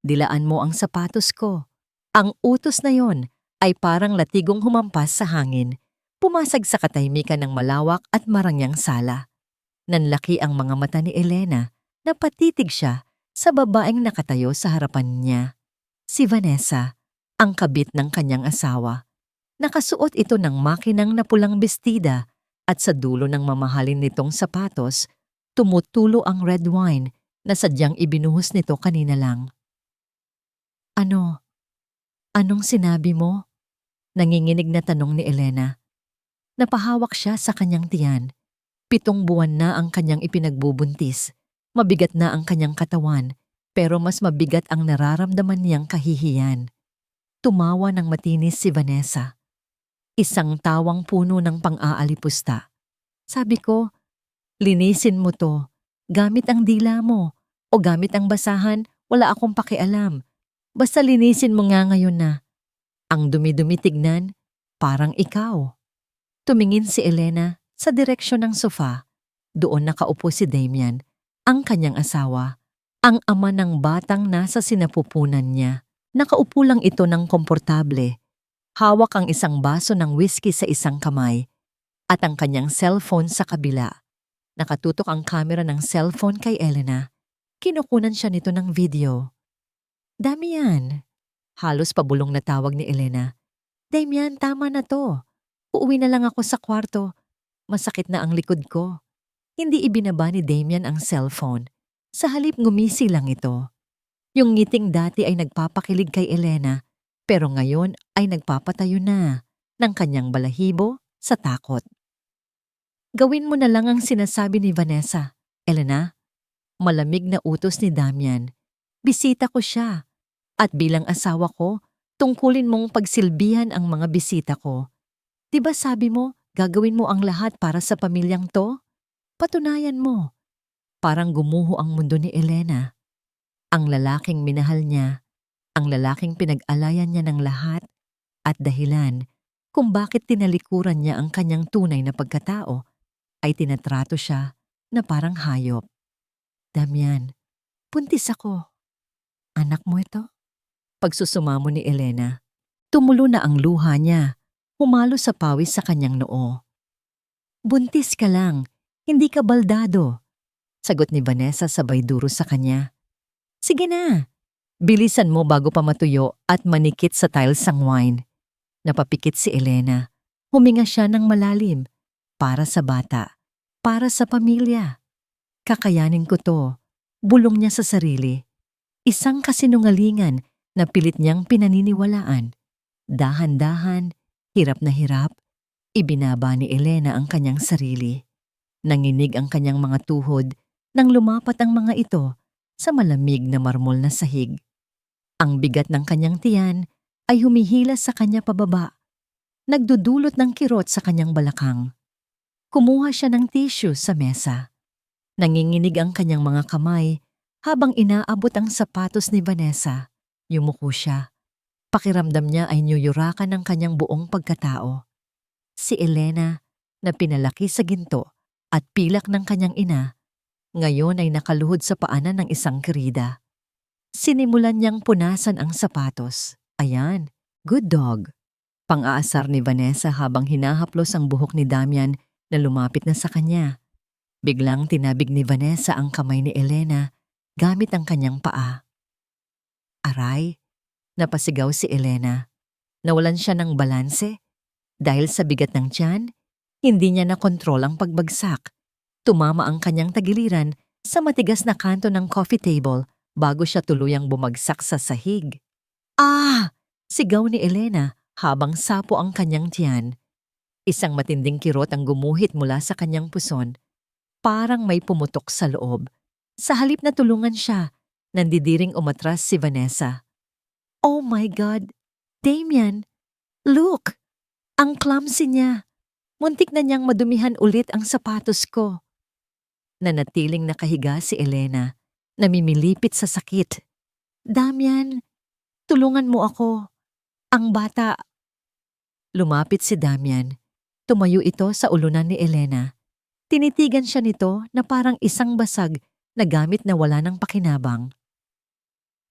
Dilaan mo ang sapatos ko. Ang utos na yon ay parang latigong humampas sa hangin. Pumasag sa katahimikan ng malawak at marangyang sala. Nanlaki ang mga mata ni Elena na patitig siya sa babaeng nakatayo sa harapan niya. Si Vanessa, ang kabit ng kanyang asawa. Nakasuot ito ng makinang na pulang bestida at sa dulo ng mamahalin nitong sapatos, tumutulo ang red wine na sadyang ibinuhos nito kanina lang. Ano? Anong sinabi mo? Nanginginig na tanong ni Elena. Napahawak siya sa kanyang tiyan. 7 buwan na ang kanyang ipinagbubuntis. Mabigat na ang kanyang katawan, pero mas mabigat ang nararamdaman niyang kahihiyan. Tumawa ng matinis si Vanessa. Isang tawang puno ng pang-aalipusta. Sabi ko, linisin mo to. Gamit ang dila mo. O gamit ang basahan, wala akong pakialam. Basta linisin mo nga ngayon na. Ang dumi-dumi tignan, parang ikaw. Tumingin si Elena sa direksyon ng sofa. Doon nakaupo si Damian, ang kanyang asawa, ang ama ng batang nasa sinapupunan niya. Nakaupo lang ito ng komportable. Hawak ang isang baso ng whiskey sa isang kamay at ang kanyang cellphone sa kabila. Nakatutok ang kamera ng cellphone kay Elena. Kinukunan siya nito ng video. Damian. Halos pabulong na tawag ni Elena. Damian, tama na to. Uuwi na lang ako sa kwarto. Masakit na ang likod ko. Hindi ibinaba ni Damian ang cellphone. Sa halip ngumisi lang ito. Yung ngiting dati ay nagpapakilig kay Elena, pero ngayon ay nagpapatayo na ng kanyang balahibo sa takot. Gawin mo na lang ang sinasabi ni Vanessa, Elena. Malamig na utos ni Damian. Bisita ko siya. At bilang asawa ko, tungkulin mong pagsilbihan ang mga bisita ko. Diba sabi mo, gagawin mo ang lahat para sa pamilyang to? Patunayan mo. Parang gumuho ang mundo ni Elena. Ang lalaking minahal niya, ang lalaking pinag-alayan niya ng lahat, at dahilan kung bakit tinalikuran niya ang kanyang tunay na pagkatao, ay tinatrato siya na parang hayop. Damian, buntis ako. Anak mo ito? Pagsusumamo ni Elena, tumulo na ang luha niya, humalo sa pawis sa kanyang noo. Buntis ka lang, hindi ka baldado. Sagot ni Vanessa sabay duro sa kanya. Sige na, bilisan mo bago pa matuyo at manikit sa tiles ang wine. Napapikit si Elena. Huminga siya ng malalim. Para sa bata, para sa pamilya. Kakayanin ko to, bulong niya sa sarili. Isang kasinungalingan na pilit niyang pinaniniwalaan. Dahan-dahan, hirap na hirap, ibinaba ni Elena ang kanyang sarili. Nanginig ang kanyang mga tuhod nang lumapat ang mga ito sa malamig na marmol na sahig. Ang bigat ng kanyang tiyan ay humihilas sa kanya pababa. Nagdudulot ng kirot sa kanyang balakang. Kumuha siya ng tissue sa mesa. Nanginginig ang kanyang mga kamay habang inaabot ang sapatos ni Vanessa. Yumuko siya. Pakiramdam niya ay niyuyurakan ng kanyang buong pagkatao. Si Elena, na pinalaki sa ginto at pilak ng kanyang ina, ngayon ay nakaluhod sa paanan ng isang kerida. Sinimulan niyang punasan ang sapatos. Ayan, good dog. Pang-aasar ni Vanessa habang hinahaplos ang buhok ni Damian na lumapit na sa kanya. Biglang tinabig ni Vanessa ang kamay ni Elena gamit ang kanyang paa. Aray, napasigaw si Elena. Nawalan siya ng balanse. Dahil sa bigat ng tiyan, hindi niya nakontrol ang pagbagsak. Tumama ang kanyang tagiliran sa matigas na kanto ng coffee table bago siya tuluyang bumagsak sa sahig. Ah! Sigaw ni Elena habang sapo ang kanyang tiyan. Isang matinding kirot ang gumuhit mula sa kanyang puson. Parang may pumutok sa loob. Sa halip na tulungan siya, nandidiring umatras si Vanessa. Oh my God! Damian! Look! Ang clumsy niya! Muntik na niyang madumihan ulit ang sapatos ko. Nanatiling nakahiga si Elena, namimilipit sa sakit. Damian! Tulungan mo ako! Ang bata! Lumapit si Damian. Tumayo ito sa ulunan ni Elena. Tinitigan siya nito na parang isang basag na gamit na wala ng pakinabang.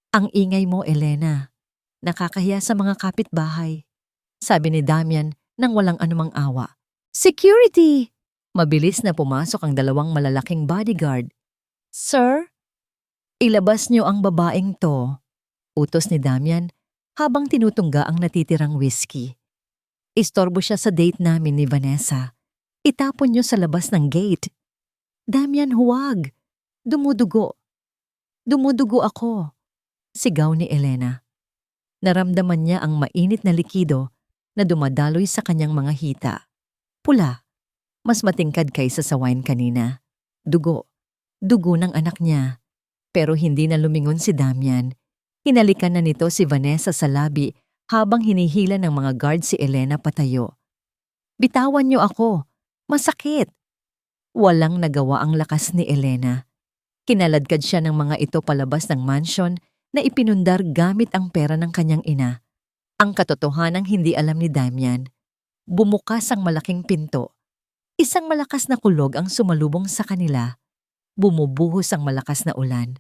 Ang ingay mo, Elena. Nakakahiya sa mga kapitbahay. Sabi ni Damian nang walang anumang awa. Security! Mabilis na pumasok ang dalawang malalaking bodyguard. Sir, ilabas niyo ang babaeng to. Utos ni Damian habang tinutungga ang natitirang whiskey. Istorbo siya sa date namin ni Vanessa. Itapon niyo sa labas ng gate. Damian, huwag. Dumudugo. Dumudugo ako. Sigaw ni Elena. Naramdaman niya ang mainit na likido na dumadaloy sa kanyang mga hita. Pula. Mas matingkad kaysa sa wine kanina. Dugo. Dugo ng anak niya. Pero hindi na lumingon si Damian. Hinalikan na nito si Vanessa sa labi habang hinihila ng mga guard si Elena patayo. Bitawan niyo ako. Masakit. Walang nagawa ang lakas ni Elena. Kinaladkad siya ng mga ito palabas ng mansion na ipinundar gamit ang pera ng kanyang ina. Ang katotohanang hindi alam ni Damian. Bumukas ang malaking pinto. Isang malakas na kulog ang sumalubong sa kanila. Bumubuhos ang malakas na ulan.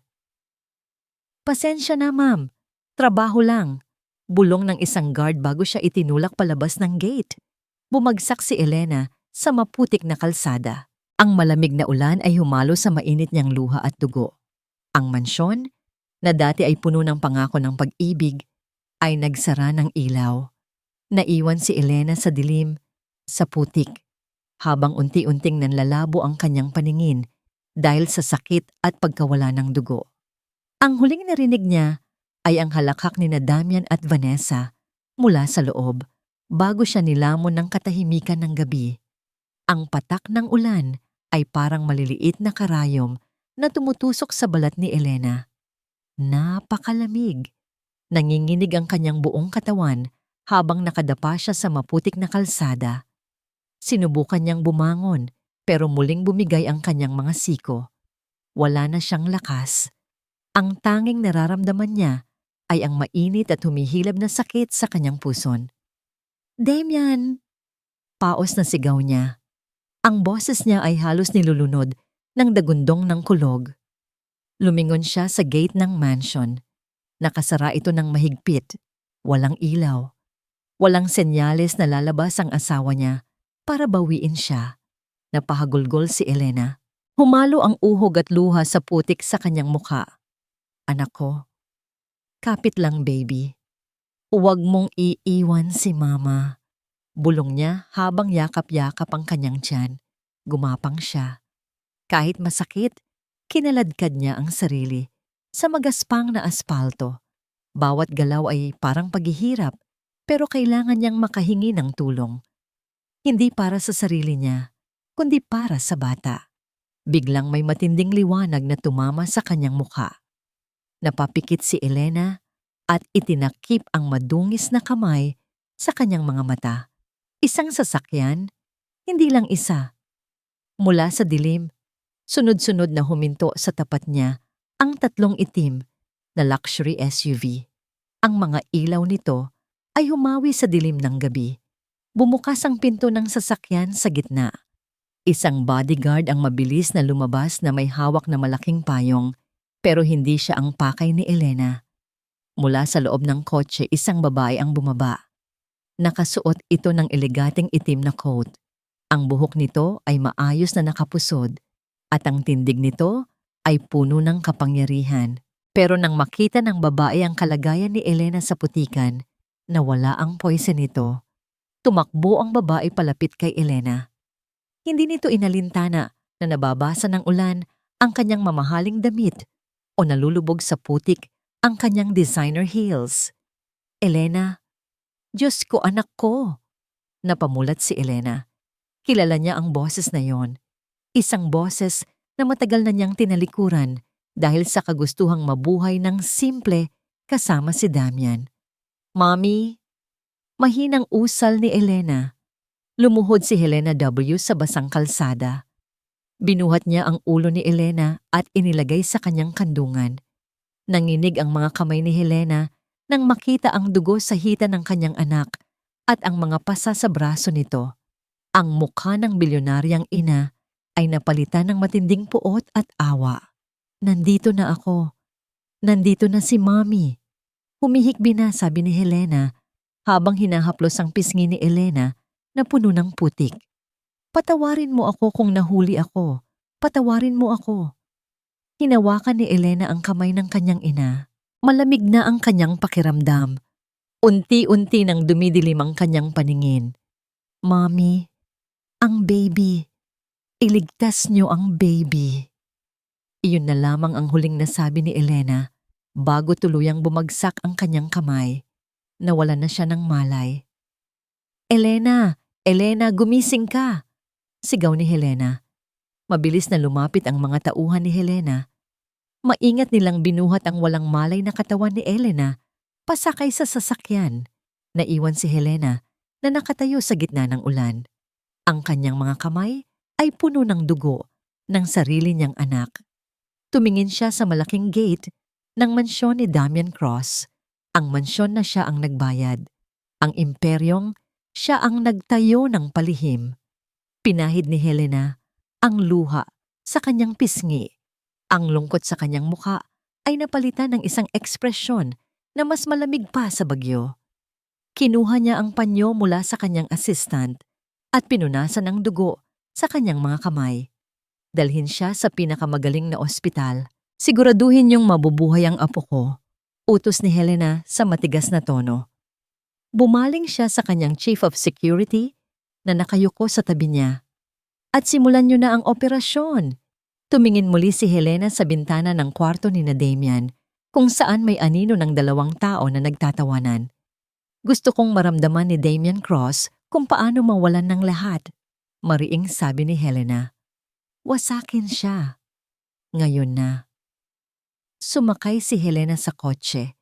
Pasensya na, ma'am. Trabaho lang. Bulong ng isang guard bago siya itinulak palabas ng gate. Bumagsak si Elena sa maputik na kalsada. Ang malamig na ulan ay humalo sa mainit niyang luha at dugo. Ang mansyon, na dati ay puno ng pangako ng pag-ibig, ay nagsara ng ilaw. Naiwan si Elena sa dilim, sa putik, habang unti-unting nanlalabo ang kanyang paningin dahil sa sakit at pagkawala ng dugo. Ang huling narinig niya ay ang halakhak ni na Damian at Vanessa mula sa loob bago siya nilamon ng katahimikan ng gabi. Ang patak ng ulan ay parang maliliit na karayom na tumutusok sa balat ni Elena. Napakalamig. Nanginginig ang kanyang buong katawan habang nakadapa siya sa maputik na kalsada. Sinubukan niyang bumangon pero muling bumigay ang kanyang mga siko. Wala na siyang lakas. Ang tanging nararamdaman niya ay ang mainit at humihilab na sakit sa kanyang puson. Damian! Paos na sigaw niya. Ang boses niya ay halos nilulunod ng dagundong ng kulog. Lumingon siya sa gate ng mansion. Nakasara ito ng mahigpit. Walang ilaw. Walang senyales na lalabas ang asawa niya para bawiin siya. Napahagulgol si Elena. Humalo ang uhog at luha sa putik sa kanyang mukha. Anak ko, kapit lang baby. Huwag mong iiwan si mama. Bulong niya habang yakap-yakap ang kanyang tiyan. Gumapang siya. Kahit masakit, kinaladkad niya ang sarili sa magaspang na aspalto. Bawat galaw ay parang paghihirap, pero kailangan niyang makahingi ng tulong. Hindi para sa sarili niya, kundi para sa bata. Biglang may matinding liwanag na tumama sa kanyang mukha. Napapikit si Elena at itinakip ang madungis na kamay sa kanyang mga mata. Isang sasakyan, hindi lang isa. Mula sa dilim, sunod-sunod na huminto sa tapat niya ang tatlong itim na luxury SUV. Ang mga ilaw nito ay humawi sa dilim ng gabi. Bumukas ang pinto ng sasakyan sa gitna. Isang bodyguard ang mabilis na lumabas na may hawak na malaking payong, pero hindi siya ang pakay ni Elena. Mula sa loob ng kotse, isang babae ang bumaba. Nakasuot ito ng elegateng itim na coat. Ang buhok nito ay maayos na nakapusod at ang tindig nito ay puno ng kapangyarihan. Pero nang makita ng babae ang kalagayan ni Elena sa putikan, nawala ang poise nito. Tumakbo ang babae palapit kay Elena. Hindi nito inalintana na nababasa ng ulan ang kanyang mamahaling damit o nalulubog sa putik ang kanyang designer heels. Elena, Diyos ko anak ko! Napamulat si Elena. Kilala niya ang boses na yon. Isang boses na matagal na niyang tinalikuran dahil sa kagustuhang mabuhay ng simple kasama si Damian. Mommy? Mahinang usal ni Elena. Lumuhod si Helena W. sa basang kalsada. Binuhat niya ang ulo ni Elena at inilagay sa kanyang kandungan. Nanginig ang mga kamay ni Helena nang makita ang dugo sa hita ng kanyang anak at ang mga pasa sa braso nito. Ang mukha ng bilyonaryang ina ay napalitan ng matinding puot at awa. Nandito na ako. Nandito na si Mommy. Humihikbi na, sabi ni Helena habang hinahaplos ang pisngi ni Elena na puno ng putik. Patawarin mo ako kung nahuli ako. Patawarin mo ako. Hinawakan ni Elena ang kamay ng kanyang ina. Malamig na ang kanyang pakiramdam. Unti-unti nang dumidilim ang kanyang paningin. Mommy, ang baby. Iligtas niyo ang baby. Iyon na lamang ang huling nasabi ni Elena bago tuluyang bumagsak ang kanyang kamay. Nawalan na siya ng malay. Elena! Elena, gumising ka! Sigaw ni Helena. Mabilis na lumapit ang mga tauhan ni Helena. Maingat nilang binuhat ang walang malay na katawan ni Elena pasakay sa sasakyan. Naiwan si Helena na nakatayo sa gitna ng ulan. Ang kanyang mga kamay ay puno ng dugo ng sarili niyang anak. Tumingin siya sa malaking gate ng mansyon ni Damian Cross. Ang mansyon na siya ang nagbayad. Ang imperyong siya ang nagtayo ng palihim. Pinahid ni Helena ang luha sa kanyang pisngi. Ang lungkot sa kanyang muka ay napalitan ng isang ekspresyon na mas malamig pa sa bagyo. Kinuha niya ang panyo mula sa kanyang assistant at pinunasan ng dugo sa kanyang mga kamay. Dalhin siya sa pinakamagaling na ospital. Siguraduhin niyong mabubuhay ang apo ko. Utos ni Helena sa matigas na tono. Bumaling siya sa kanyang chief of security na nakayuko sa tabi niya. At simulan niyo na ang operasyon. Tumingin muli si Helena sa bintana ng kwarto ni na Damian kung saan may anino ng 2 tao na nagtatawanan. Gusto kong maramdaman ni Damian Cross kung paano mawalan ng lahat. Mariing sabi ni Helena. Wasakin siya. Ngayon na. Sumakay si Helena sa kotse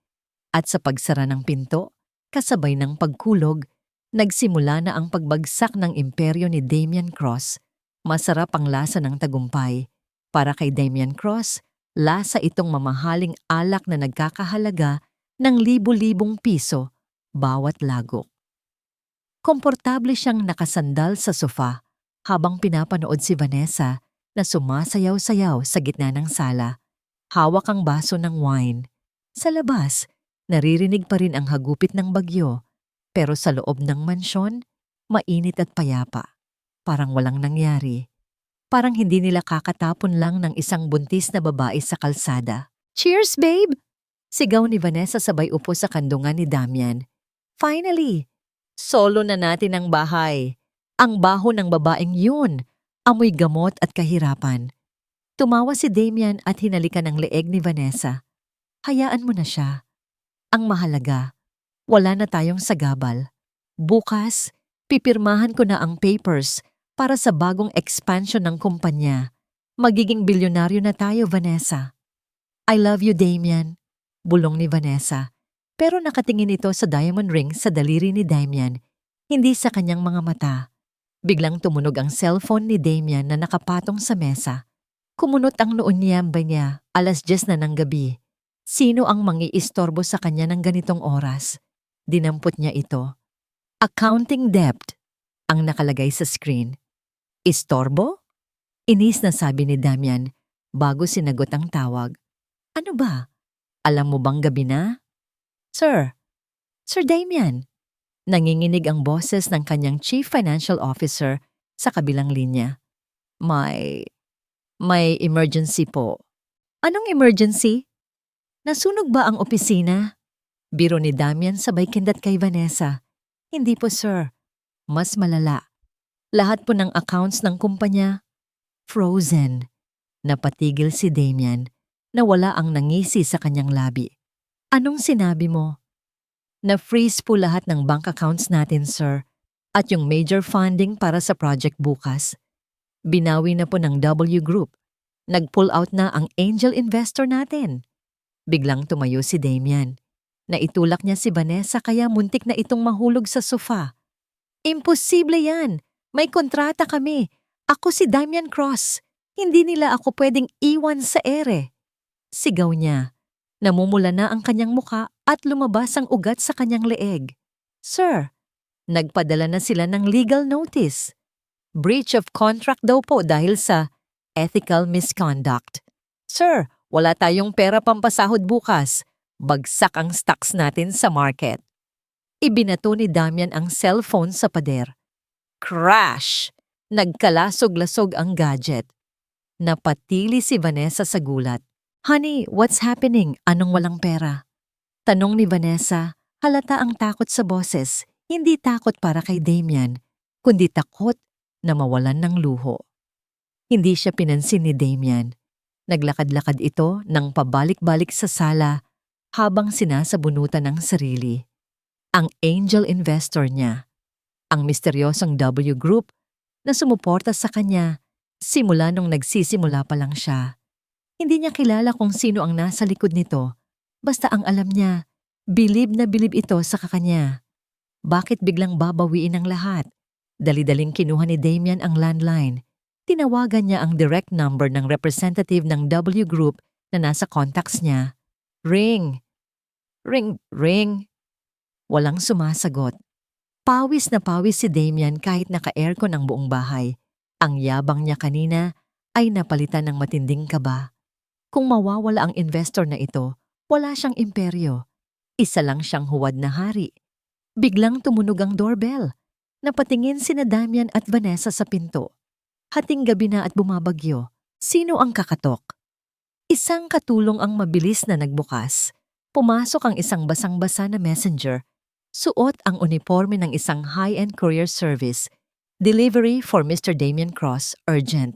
at sa pagsara ng pinto, kasabay ng pagkulog, nagsimula na ang pagbagsak ng imperyo ni Damian Cross. Masarap ang lasa ng tagumpay. Para kay Damian Cross, lasa itong mamahaling alak na nagkakahalaga ng libu-libong piso bawat lagok. Komportable siyang nakasandal sa sofa habang pinapanood si Vanessa na sumasayaw-sayaw sa gitna ng sala. Hawak ang baso ng wine. Sa labas, naririnig pa rin ang hagupit ng bagyo, pero sa loob ng mansyon, mainit at payapa. Parang walang nangyari. Parang hindi nila kakatapon lang ng isang buntis na babae sa kalsada. Cheers, babe! Sigaw ni Vanessa sabay upo sa kandungan ni Damian. Finally! Solo na natin ang bahay. Ang baho ng babaeng yun. Amoy gamot at kahirapan. Tumawa si Damian at hinalikan ang leeg ni Vanessa. Hayaan mo na siya. Ang mahalaga, wala na tayong sagabal. Bukas, pipirmahan ko na ang papers para sa bagong expansion ng kumpanya. Magiging bilyonaryo na tayo, Vanessa. I love you, Damian. Bulong ni Vanessa. Pero nakatingin ito sa diamond ring sa daliri ni Damian, hindi sa kanyang mga mata. Biglang tumunog ang cellphone ni Damian na nakapatong sa mesa. Kumunot ang noon niyamba niya, 10:00 na ng gabi. Sino ang mangiistorbo sa kanya ng ganitong oras? Dinampot niya ito. Accounting debt ang nakalagay sa screen. Istorbo? Inis na sabi ni Damian bago sinagot ang tawag. Ano ba? Alam mo bang gabi na? Sir Damian. Nanginginig ang boses ng kanyang chief financial officer sa kabilang linya. May emergency po. Anong emergency? Nasunog ba ang opisina? Biro ni Damian sabay kindat kay Vanessa. Hindi po, sir. Mas malala. Lahat po ng accounts ng kumpanya, frozen. Napatigil si Damian na wala ang nangisi sa kanyang labi. Anong sinabi mo? Na-freeze po lahat ng bank accounts natin, sir, at yung major funding para sa project bukas. Binawi na po ng W Group. Nag-pull out na ang angel investor natin. Biglang tumayo si Damian. Naitulak niya si Vanessa kaya muntik na itong mahulog sa sofa. Imposible yan! May kontrata kami. Ako si Damian Cross. Hindi nila ako pwedeng iwan sa ere. Sigaw niya. Namumula na ang kanyang muka at lumabas ang ugat sa kanyang leeg. Sir, nagpadala na sila ng legal notice. Breach of contract daw po dahil sa ethical misconduct. Sir, Wala tayong pera pampasahod bukas. Bagsak ang stocks natin sa market. Ibinato ni Damian ang cellphone sa pader. Crash! Nagkalasog-lasog ang gadget. Napatili si Vanessa sa gulat. Honey, what's happening? Anong walang pera? Tanong ni Vanessa, halata ang takot sa boses. Hindi takot para kay Damian, kundi takot na mawalan ng luho. Hindi siya pinansin ni Damian. Naglakad-lakad ito nang pabalik-balik sa sala habang sinasabunutan ng sarili. Ang angel investor niya, ang misteryosong W Group na sumuporta sa kanya simula nung nagsisimula pa lang siya. Hindi niya kilala kung sino ang nasa likod nito, basta ang alam niya, bilib na bilib ito sa kakanya. Bakit biglang babawiin ang lahat? Dali-daling kinuha ni Damian ang landline. Tinawagan niya ang direct number ng representative ng W Group na nasa contacts niya. Ring! Ring! Ring! Walang sumasagot. Pawis na pawis si Damian kahit naka-aircon ang buong bahay. Ang yabang niya kanina ay napalitan ng matinding kaba. Kung mawawala ang investor na ito, wala siyang imperyo. Isa lang siyang huwad na hari. Biglang tumunog ang doorbell. Napatingin sina Damian at Vanessa sa pinto. Hating gabi na at bumabagyo. Sino ang kakatok? Isang katulong ang mabilis na nagbukas. Pumasok ang isang basang-basa na messenger. Suot ang uniforme ng isang high-end courier service. Delivery for Mr. Damian Cross, urgent.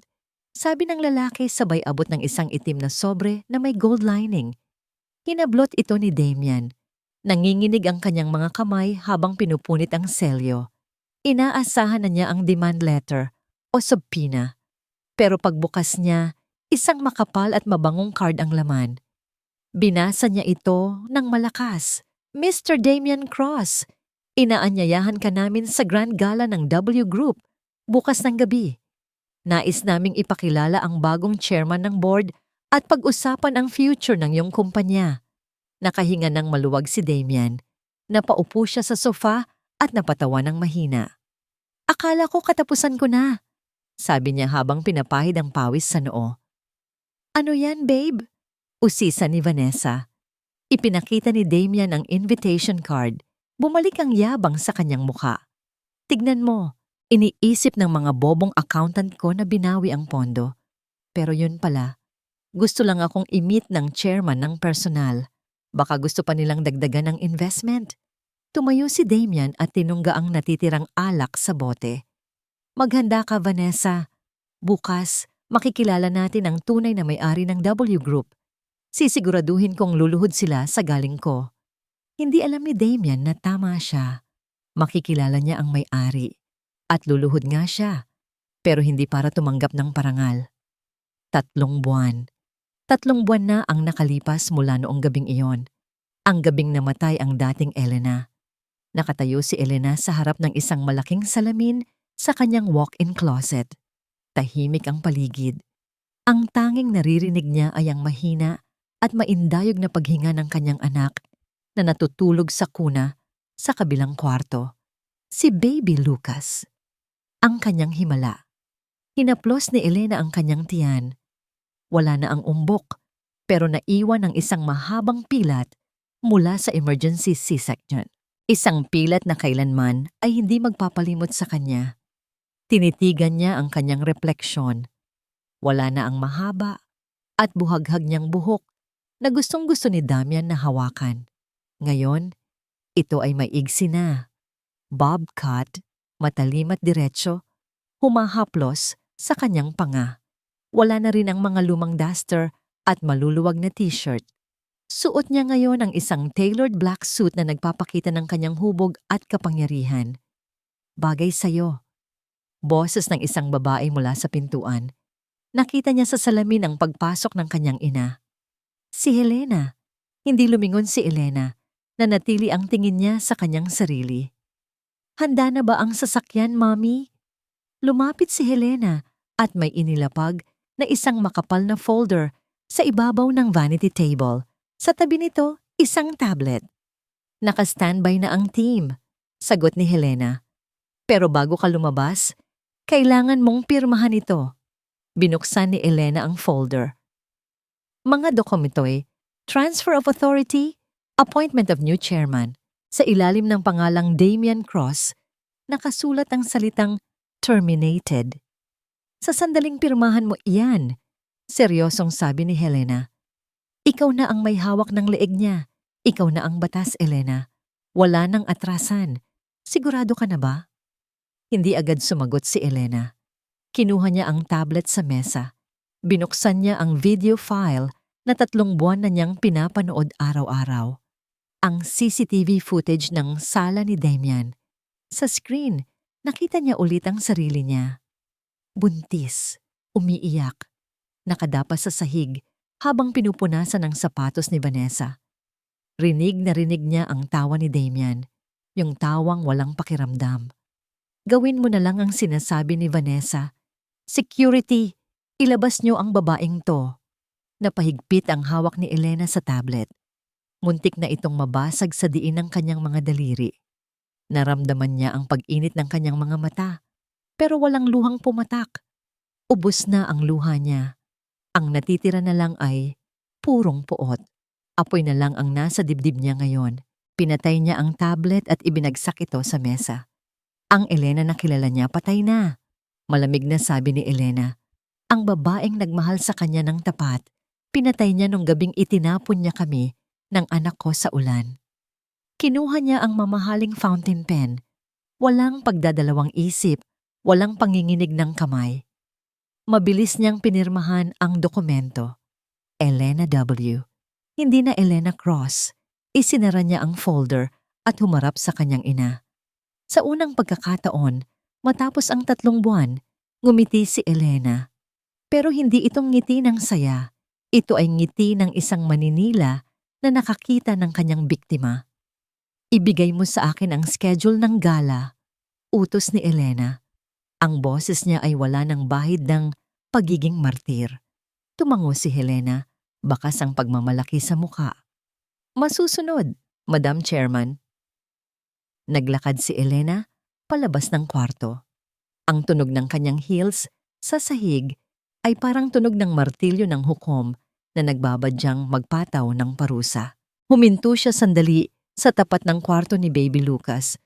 Sabi ng lalaki sabay abot ng isang itim na sobre na may gold lining. Hinablot ito ni Damian. Nanginginig ang kanyang mga kamay habang pinupunit ang selyo. Inaasahan na niya ang demand letter o subpoena. Pero pagbukas niya, isang makapal at mabangong card ang laman. Binasa niya ito ng malakas. Mr. Damian Cross, inaanyayahan ka namin sa Grand Gala ng W Group bukas ng gabi. Nais naming ipakilala ang bagong chairman ng board at pag-usapan ang future ng iyong kumpanya. Nakahinga ng maluwag si Damian. Napaupo siya sa sofa at napatawa ng mahina. Akala ko katapusan ko na, sabi niya habang pinapahid ang pawis sa noo. Ano yan, babe? Usisa ni Vanessa. Ipinakita ni Damian ang invitation card. Bumalik ang yabang sa kanyang mukha. Tignan mo, iniisip ng mga bobong accountant ko na binawi ang pondo. Pero yun pala, gusto lang akong i-meet ng chairman ng personal. Baka gusto pa nilang dagdagan ng investment. Tumayo si Damian at tinungga ang natitirang alak sa bote. Maghanda ka, Vanessa. Bukas, makikilala natin ang tunay na may-ari ng W Group. Sisiguraduhin kong luluhod sila sa galing ko. Hindi alam ni Damian na tama siya. Makikilala niya ang may-ari. At luluhod nga siya. Pero hindi para tumanggap ng parangal. 3 buwan. 3 buwan na ang nakalipas mula noong gabing iyon. Ang gabing namatay ang dating Elena. Nakatayo si Elena sa harap ng isang malaking salamin sa kanyang walk-in closet. Tahimik ang paligid. Ang tanging naririnig niya ay ang mahina at maindayog na paghinga ng kanyang anak na natutulog sa kuna sa kabilang kwarto. Si Baby Lucas. Ang kanyang himala. Hinaplos ni Elena ang kanyang tiyan. Wala na ang umbok, pero naiwan ang isang mahabang pilat mula sa emergency C-section. Isang pilat na kailanman ay hindi magpapalimot sa kanya. Tinitigan niya ang kanyang refleksyon. Wala na ang mahaba at buhaghag niyang buhok na gustong-gusto ni Damian na hawakan. Ngayon, ito ay maigsi na. Bob cut, matalim at diretso, humahaplos sa kanyang panga. Wala na rin ang mga lumang duster at maluluwag na t-shirt. Suot niya ngayon ang isang tailored black suit na nagpapakita ng kanyang hubog at kapangyarihan. Bagay sa'yo. Boses ng isang babae mula sa pintuan. Nakita niya sa salamin ang pagpasok ng kanyang ina. Si Helena. Hindi lumingon si Elena, na natili ang tingin niya sa kanyang sarili. Handa na ba ang sasakyan, Mommy? Lumapit si Helena at may inilapag na isang makapal na folder sa ibabaw ng vanity table. Sa tabi nito, isang tablet. Naka-standby na ang team, sagot ni Helena. Pero bago ka lumabas, kailangan mong pirmahan ito. Binuksan ni Elena ang folder. Mga dokumento transfer of authority, appointment of new chairman. Sa ilalim ng pangalang Damian Cross, nakasulat ang salitang terminated. Sa sandaling pirmahan mo iyan, seryosong sabi ni Helena. Ikaw na ang may hawak ng leeg niya. Ikaw na ang batas, Elena. Wala nang atrasan. Sigurado ka na ba? Hindi agad sumagot si Elena. Kinuha niya ang tablet sa mesa. Binuksan niya ang video file na 3 buwan na niyang pinapanood araw-araw. Ang CCTV footage ng sala ni Damian. Sa screen, nakita niya ulit ang sarili niya. Buntis, umiiyak, nakadapa sa sahig habang pinupunasan ang sapatos ni Vanessa. Rinig na rinig niya ang tawa ni Damian, yung tawang walang pakiramdam. Gawin mo na lang ang sinasabi ni Vanessa. Security, ilabas niyo ang babaeng to. Napahigpit ang hawak ni Elena sa tablet. Muntik na itong mabasag sa diin ng kanyang mga daliri. Naramdaman niya ang pag-init ng kanyang mga mata, pero walang luhang pumatak. Ubos na ang luha niya. Ang natitira na lang ay purong puot. Apoy na lang ang nasa dibdib niya ngayon. Pinatay niya ang tablet at ibinagsak ito sa mesa. Ang Elena na kilala niya patay na. Malamig na sabi ni Elena. Ang babaeng nagmahal sa kanya ng tapat, pinatay niya nung gabing itinapon niya kami ng anak ko sa ulan. Kinuha niya ang mamahaling fountain pen. Walang pagdadalawang isip, walang panginginig ng kamay. Mabilis niyang pinirmahan ang dokumento. Elena W. Hindi na Elena Cross. Isinara niya ang folder at humarap sa kanyang ina. Sa unang pagkakataon, matapos ang 3 buwan, ngumiti si Elena. Pero hindi itong ngiti ng saya. Ito ay ngiti ng isang maninila na nakakita ng kanyang biktima. Ibigay mo sa akin ang schedule ng gala. Utos ni Elena. Ang boses niya ay wala ng bahid ng pagiging martir. Tumango si Helena, bakas ang pagmamalaki sa muka. Masusunod, Madam Chairman. Naglakad si Elena palabas ng kwarto. Ang tunog ng kanyang heels sa sahig ay parang tunog ng martilyo ng hukom na nagbabadyang magpataw ng parusa. Huminto siya sandali sa tapat ng kwarto ni Baby Lucas.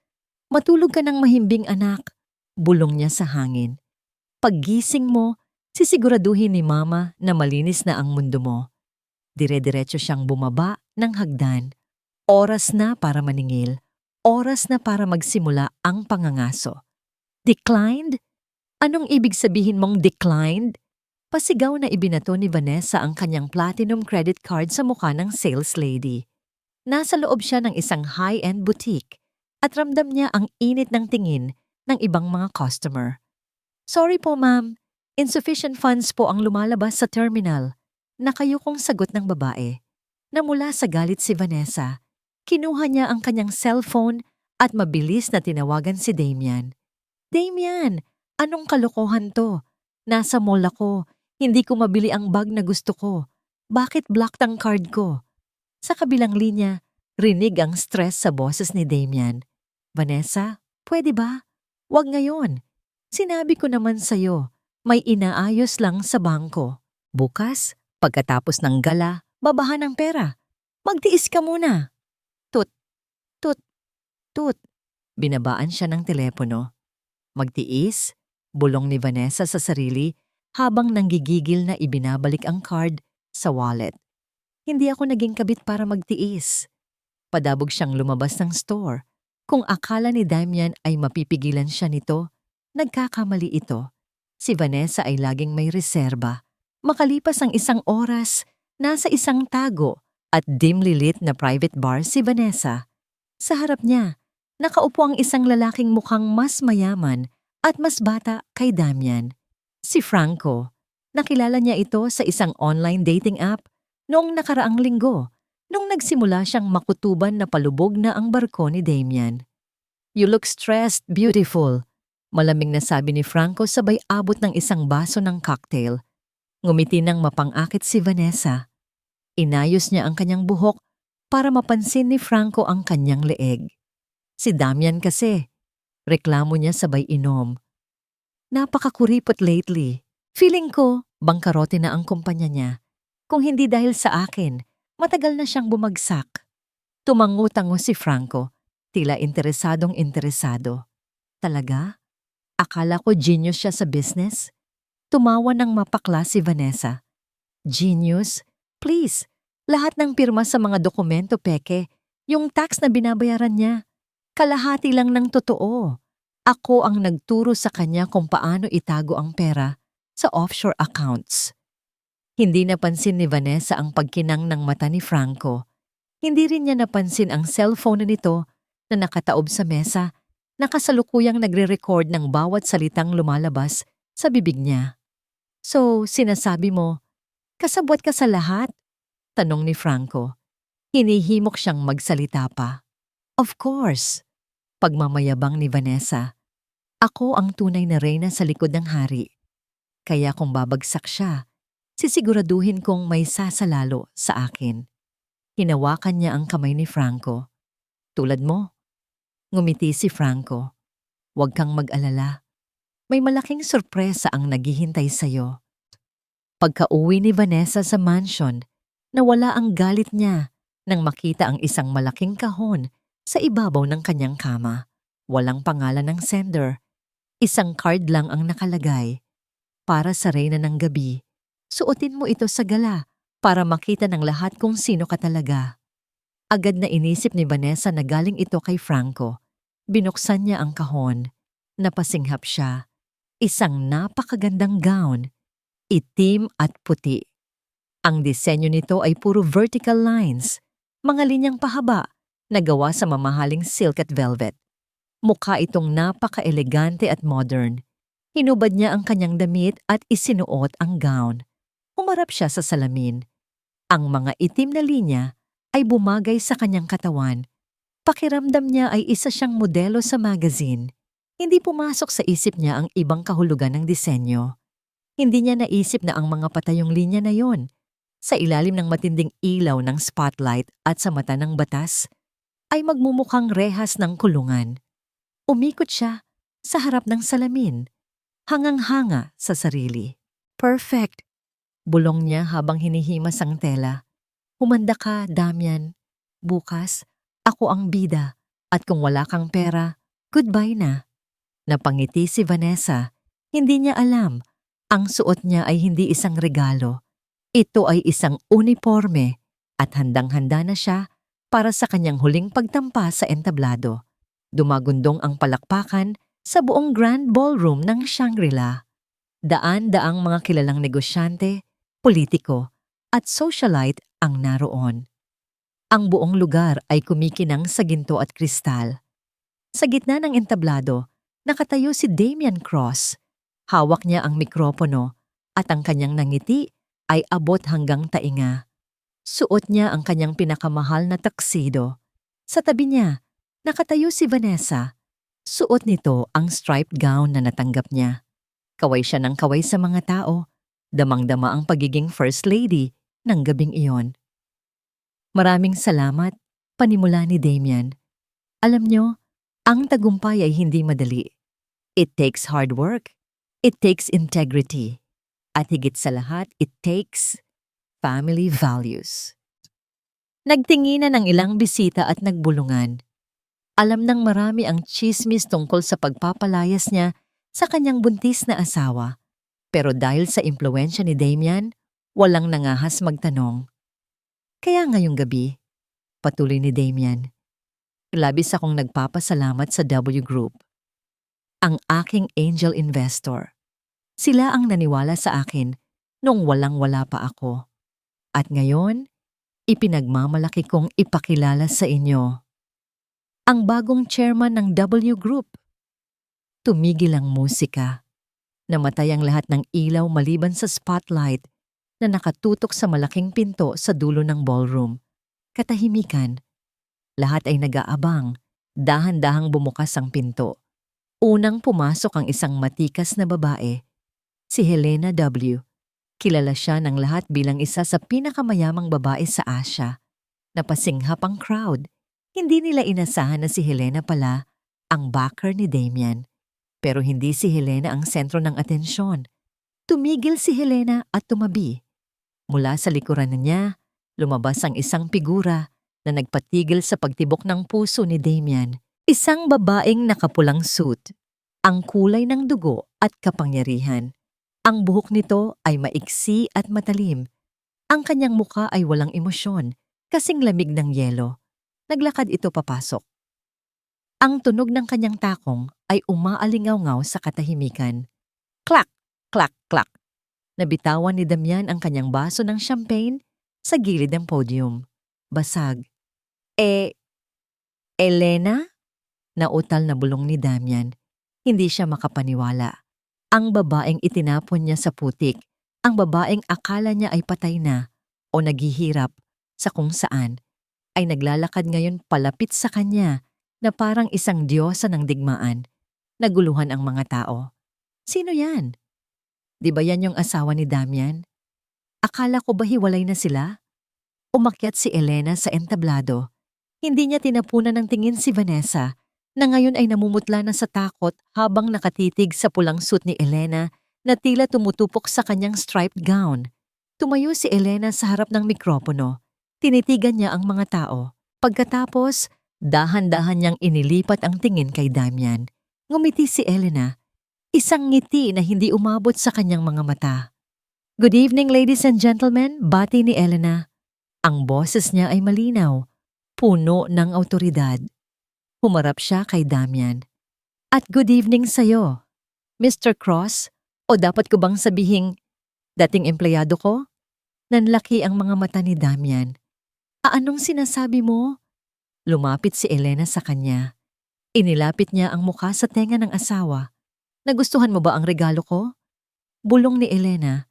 Matulog ka ng mahimbing anak, bulong niya sa hangin. Paggising mo, sisiguraduhin ni Mama na malinis na ang mundo mo. Dire-diretso siyang bumaba ng hagdan. Oras na para maningil. Oras na para magsimula ang pangangaso. Declined? Anong ibig sabihin mong declined? Pasigaw na ibinato ni Vanessa ang kanyang platinum credit card sa mukha ng sales lady. Nasa loob siya ng isang high-end boutique at ramdam niya ang init ng tingin ng ibang mga customer. Sorry po ma'am, insufficient funds po ang lumalabas sa terminal. Nakayukong sagot ng babae. Namula sa galit si Vanessa, kinuha niya ang kanyang cellphone at mabilis na tinawagan si Damian. Damian, anong kalokohan to? Nasa mall ako, hindi ko mabili ang bag na gusto ko. Bakit blocked ang card ko? Sa kabilang linya, rinig ang stress sa boses ni Damian. Vanessa, pwede ba? Wag ngayon. Sinabi ko naman sa'yo, may inaayos lang sa bangko. Bukas, pagkatapos ng gala, babahan ng pera. Magtiis ka muna. Tut, tut, tut. Binabaan siya ng telepono. Magtiis? Bulong ni Vanessa sa sarili habang nanggigigil na ibinabalik ang card sa wallet. Hindi ako naging kabit para magtiis. Padabog siyang lumabas ng store. Kung akala ni Damian ay mapipigilan siya nito, nagkakamali ito. Si Vanessa ay laging may reserba. Makalipas ang 1 oras, nasa isang tago at dimly lit na private bar si Vanessa. Sa harap niya, nakaupo ang isang lalaking mukhang mas mayaman at mas bata kay Damian. Si Franco. Nakilala niya ito sa isang online dating app noong nakaraang linggo, nung nagsimula siyang makutuban na palubog na ang barko ni Damian. You look stressed, beautiful. Malamig na sabi ni Franco sabay abot ng isang baso ng cocktail. Ngumiti ng mapangakit si Vanessa. Inayos niya ang kanyang buhok para mapansin ni Franco ang kanyang leeg. Si Damian kasi. Reklamo niya sabay inom. Napakakuripot lately. Feeling ko, bangkarote na ang kumpanya niya. Kung hindi dahil sa akin, matagal na siyang bumagsak. Tumango-tango si Franco, tila interesadong-interesado. Talaga? Akala ko genius siya sa business? Tumawa ng mapakla si Vanessa. Genius? Please, lahat ng pirma sa mga dokumento peke. Yung tax na binabayaran niya. Kalahati lang ng totoo. Ako ang nagturo sa kanya kung paano itago ang pera sa offshore accounts. Hindi napansin ni Vanessa ang pagkinang ng mata ni Franco. Hindi rin niya napansin ang cellphone nito na nakataob sa mesa, nakasalukuyang nagre-record ng bawat salitang lumalabas sa bibig niya. So, sinasabi mo, kasabwat ka sa lahat? Tanong ni Franco. Hinihimok siyang magsalita pa. Of course. Pagmamayabang ni Vanessa. Ako ang tunay na reyna sa likod ng hari. Kaya kung babagsak siya, sisiguraduhin kong may sasalalo sa akin. Hinawakan niya ang kamay ni Franco. Tulad mo. Ngumiti si Franco. Huwag kang mag-alala. May malaking sorpresa ang naghihintay sa'yo. Pagka-uwi ni Vanessa sa mansion, nawala ang galit niya nang makita ang isang malaking kahon sa ibabaw ng kanyang kama. Walang pangalan ng sender. Isang card lang ang nakalagay. Para sa reyna ng gabi, suotin mo ito sa gala para makita ng lahat kung sino ka talaga. Agad na inisip ni Vanessa na galing ito kay Franco. Binuksan niya ang kahon. Napasinghap siya. Isang napakagandang gown. Itim at puti. Ang disenyo nito ay puro vertical lines. Mga linyang pahaba na gawa sa mamahaling silk at velvet. Mukha itong napaka-elegante at modern. Hinubad niya ang kanyang damit at isinuot ang gown. Humarap siya sa salamin. Ang mga itim na linya ay bumagay sa kanyang katawan. Pakiramdam niya ay isa siyang modelo sa magazine. Hindi pumasok sa isip niya ang ibang kahulugan ng disenyo. Hindi niya naisip na ang mga patayong linya na yon, sa ilalim ng matinding ilaw ng spotlight at sa mata ng batas, ay magmumukhang rehas ng kulungan. Umikot siya sa harap ng salamin, hangang-hanga sa sarili. Perfect! Bulong niya habang hinihimas ang tela. Humanda ka, Damian. Bukas, ako ang bida at kung wala kang pera, goodbye na. Napangiti si Vanessa. Hindi niya alam. Ang suot niya ay hindi isang regalo. Ito ay isang uniforme at handang-handa na siya para sa kanyang huling pagtampa sa entablado. Dumagundong ang palakpakan sa buong grand ballroom ng Shangri-La. Daan-daang mga kilalang negosyante, politiko at socialite ang naroon. Ang buong lugar ay kumikinang sa ginto at kristal. Sa gitna ng entablado, nakatayo si Damian Cross. Hawak niya ang mikropono at ang kanyang nangiti ay abot hanggang tainga. Suot niya ang kanyang pinakamahal na tuxedo. Sa tabi niya, nakatayo si Vanessa. Suot nito ang striped gown na natanggap niya. Kaway siya ng kaway sa mga tao. Damang-dama ang pagiging first lady ng gabing iyon. Maraming salamat, panimula ni Damian. Alam niyo, ang tagumpay ay hindi madali. It takes hard work. It takes integrity. At higit sa lahat, it takes family values. Nagtinginan ng ilang bisita at nagbulungan. Alam ng marami ang chismis tungkol sa pagpapalayas niya sa kanyang buntis na asawa. Pero dahil sa impluwensya ni Damian, walang nangahas magtanong. Kaya ngayong gabi, patuloy ni Damian, labis akong nagpapasalamat sa W Group. Ang aking angel investor. Sila ang naniwala sa akin nung walang-wala pa ako. At ngayon, ipinagmamalaki kong ipakilala sa inyo ang bagong chairman ng W Group. Tumigil ang musika. Namatay ang lahat ng ilaw maliban sa spotlight na nakatutok sa malaking pinto sa dulo ng ballroom. Katahimikan. Lahat ay nag-aabang. Dahan-dahang bumukas ang pinto. Unang pumasok ang isang matikas na babae. Si Helena W. Kilala siya ng lahat bilang isa sa pinakamayamang babae sa Asia. Napasinghap ang crowd. Hindi nila inasahan na si Helena pala ang backer ni Damian. Pero hindi si Helena ang sentro ng atensyon. Tumigil si Helena at tumabi. Mula sa likuran niya, lumabas ang isang figura na nagpatigil sa pagtibok ng puso ni Damian. Isang babaeng nakapulang suit, ang kulay ng dugo at kapangyarihan. Ang buhok nito ay maiksi at matalim. Ang kanyang muka ay walang emosyon, kasing lamig ng yelo. Naglakad ito papasok. Ang tunog ng kanyang takong ay umaalingaw-ngaw sa katahimikan. Klak! Klak! Klak! Nabitawan ni Damian ang kanyang baso ng champagne sa gilid ng podium. Basag. Elena? Nautal na bulong ni Damian. Hindi siya makapaniwala. Ang babaeng itinapon niya sa putik, ang babaeng akala niya ay patay na o naghihirap sa kung saan, ay naglalakad ngayon palapit sa kanya na parang isang diyosa ng digmaan. Naguluhan ang mga tao. Sino yan? Di ba yan yung asawa ni Damian? Akala ko ba hiwalay na sila? Umakyat si Elena sa entablado. Hindi niya tinapunan ng tingin si Vanessa, na ngayon ay namumutla na sa takot habang nakatitig sa pulang suit ni Elena na tila tumutupok sa kanyang striped gown. Tumayo si Elena sa harap ng mikropono. Tinitigan niya ang mga tao. Pagkatapos, dahan-dahan niyang inilipat ang tingin kay Damian. Ngumiti si Elena, isang ngiti na hindi umabot sa kanyang mga mata. Good evening, ladies and gentlemen, bati ni Elena. Ang boses niya ay malinaw, puno ng awtoridad. Humarap siya kay Damian. At good evening sa'yo, Mr. Cross, o dapat ko bang sabihing dating empleyado ko? Nanlaki ang mga mata ni Damian. Anong sinasabi mo? Lumapit si Elena sa kanya. Inilapit niya ang mukha sa tenga ng asawa. Nagustuhan mo ba ang regalo ko? Bulong ni Elena.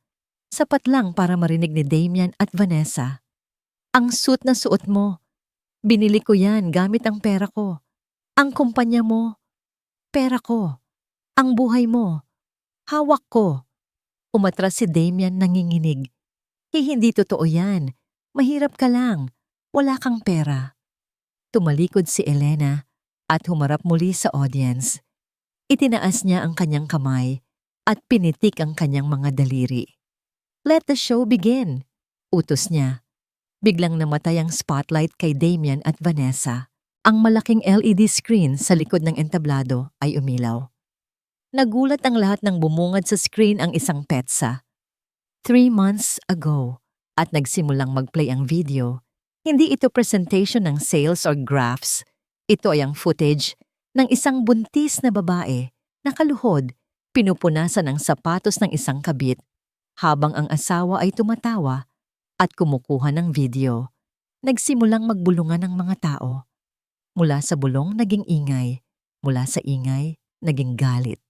Sapat lang para marinig ni Damian at Vanessa. Ang suit na suot mo. Binili ko yan gamit ang pera ko. Ang kumpanya mo, pera ko. Ang buhay mo, hawak ko. Umatras si Damian nanginginig. Hindi totoo yan. Mahirap ka lang. Wala kang pera. Tumalikod si Elena at humarap muli sa audience. Itinaas niya ang kanyang kamay at pinitik ang kanyang mga daliri. Let the show begin, utos niya. Biglang namatay ang spotlight kay Damian at Vanessa. Ang malaking LED screen sa likod ng entablado ay umilaw. Nagulat ang lahat nang bumungad sa screen ang isang petsa. 3 months ago, at nagsimulang mag-play ang video. Hindi ito presentation ng sales or graphs. Ito ay ang footage ng isang buntis na babae na kaluhod, pinupunasan ng sapatos ng isang kabit, habang ang asawa ay tumatawa at kumukuha ng video. Nagsimulang magbulungan ang mga tao. Mula sa bulong naging ingay, mula sa ingay naging galit.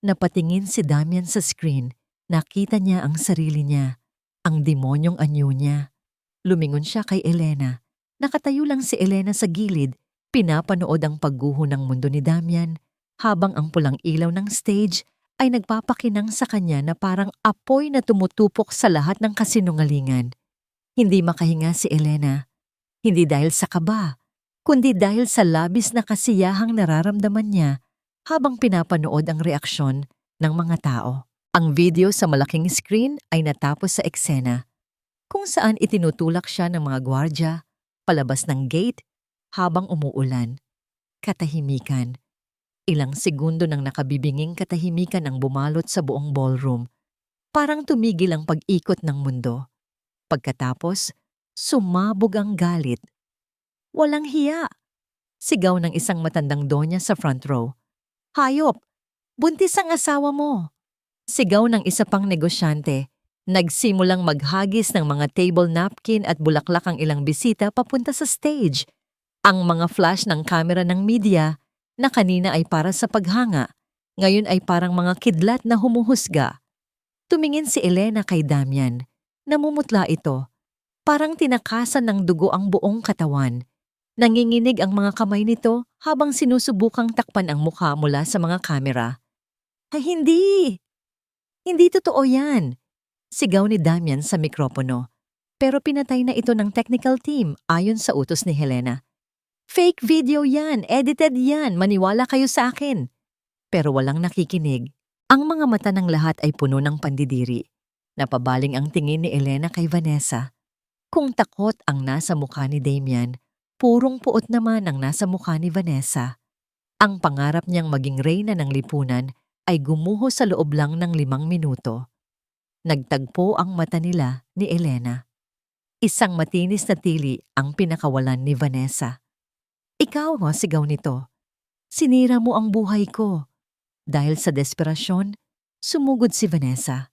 Napatingin si Damian sa screen, nakita niya ang sarili niya, ang demonyong anyo niya. Lumingon siya kay Elena. Nakatayo lang si Elena sa gilid, pinapanood ang pagguho ng mundo ni Damian, habang ang pulang ilaw ng stage ay nagpapakinang sa kanya na parang apoy na tumutupok sa lahat ng kasinungalingan. Hindi makahinga si Elena, hindi dahil sa kaba, kundi dahil sa labis na kasiyahang nararamdaman niya habang pinapanood ang reaksyon ng mga tao. Ang video sa malaking screen ay natapos sa eksena, kung saan itinutulak siya ng mga gwardya palabas ng gate habang umuulan. Katahimikan. Ilang segundo nang nakabibinging katahimikan ang bumalot sa buong ballroom. Parang tumigil ang pag-ikot ng mundo. Pagkatapos, sumabog ang galit. Walang hiya! Sigaw ng isang matandang donya sa front row. Hayop! Buntis ang asawa mo! Sigaw ng isa pang negosyante. Nagsimulang maghagis ng mga table napkin at bulaklak ang ilang bisita papunta sa stage. Ang mga flash ng kamera ng media na kanina ay para sa paghanga, ngayon ay parang mga kidlat na humuhusga. Tumingin si Elena kay Damian. Namumutla ito. Parang tinakasan ng dugo ang buong katawan. Nanginginig ang mga kamay nito habang sinusubukang takpan ang mukha mula sa mga kamera. Ay, hindi! Hindi totoo yan! Sigaw ni Damian sa mikropono. Pero pinatay na ito ng technical team ayon sa utos ni Helena. Fake video yan! Edited yan! Maniwala kayo sa akin! Pero walang nakikinig. Ang mga mata ng lahat ay puno ng pandidiri. Napabaling ang tingin ni Elena kay Vanessa. Kung takot ang nasa mukha ni Damian, purong puot naman ang nasa mukha ni Vanessa. Ang pangarap niyang maging reyna ng lipunan ay gumuho sa loob lang ng 5 minuto. Nagtagpo ang mata nila ni Elena. Isang matinis na tili ang pinakawalan ni Vanessa. Ikaw, sigaw nito. Sinira mo ang buhay ko. Dahil sa desperasyon, sumugod si Vanessa.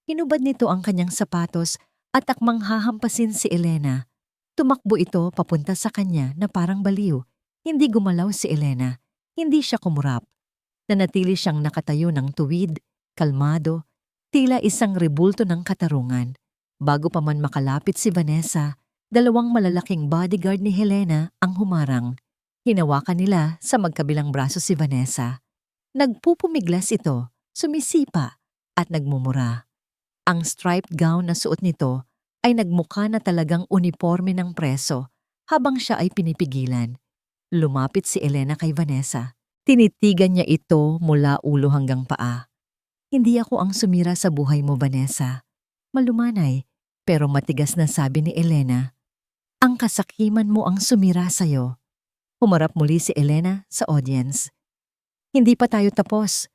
Hinubad nito ang kanyang sapatos at akmang hahampasin si Elena. Tumakbo ito papunta sa kanya na parang baliw. Hindi gumalaw si Elena. Hindi siya kumurap. Nanatili siyang nakatayo ng tuwid, kalmado, tila isang rebulto ng katarungan. Bago pa man makalapit si Vanessa, 2 malalaking bodyguard ni Helena ang humarang. Hinawakan nila sa magkabilang braso si Vanessa. Nagpupumiglas ito, sumisipa, at nagmumura. Ang striped gown na suot nito ay nagmukha na talagang uniforme ng preso habang siya ay pinipigilan. Lumapit si Elena kay Vanessa. Tinitigan niya ito mula ulo hanggang paa. Hindi ako ang sumira sa buhay mo, Vanessa. Malumanay, pero matigas na sabi ni Elena. Ang kasakiman mo ang sumira sa'yo. Humarap muli si Elena sa audience. Hindi pa tayo tapos.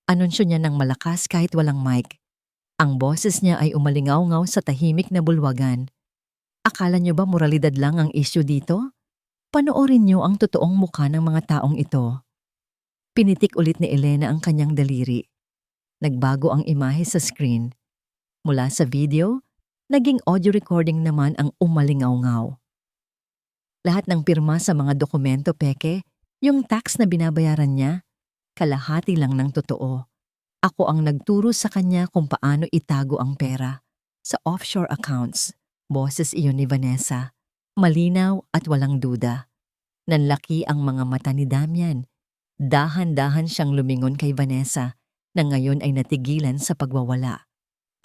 Anunsyo niya ng malakas kahit walang mic. Ang boses niya ay umalingaw-ngaw sa tahimik na bulwagan. Akala niyo ba moralidad lang ang issue dito? Panoorin niyo ang totoong mukha ng mga taong ito. Pinitik ulit ni Elena ang kanyang daliri. Nagbago ang imahe sa screen. Mula sa video, naging audio recording naman ang umalingaw-ngaw. Lahat ng pirma sa mga dokumento peke, yung tax na binabayaran niya, kalahati lang ng totoo. Ako ang nagturo sa kanya kung paano itago ang pera. Sa offshore accounts, boses iyon ni Vanessa. Malinaw at walang duda. Nanlaki ang mga mata ni Damian. Dahan-dahan siyang lumingon kay Vanessa na ngayon ay natigilan sa pagwawala.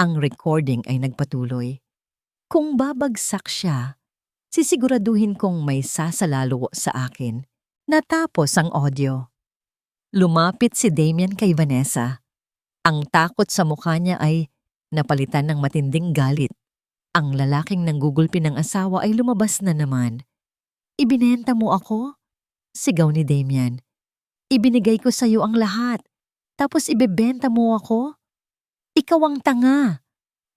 Ang recording ay nagpatuloy. Kung babagsak siya, sisiguraduhin kong may sasalalo sa akin. Natapos ang audio. Lumapit si Damian kay Vanessa. Ang takot sa mukha niya ay napalitan ng matinding galit. Ang lalaking nanggugulpi ng asawa ay lumabas na naman. Ibinenta mo ako? Sigaw ni Damian. Ibinigay ko sa iyo ang lahat. Tapos ibebenta mo ako? Ikaw ang tanga.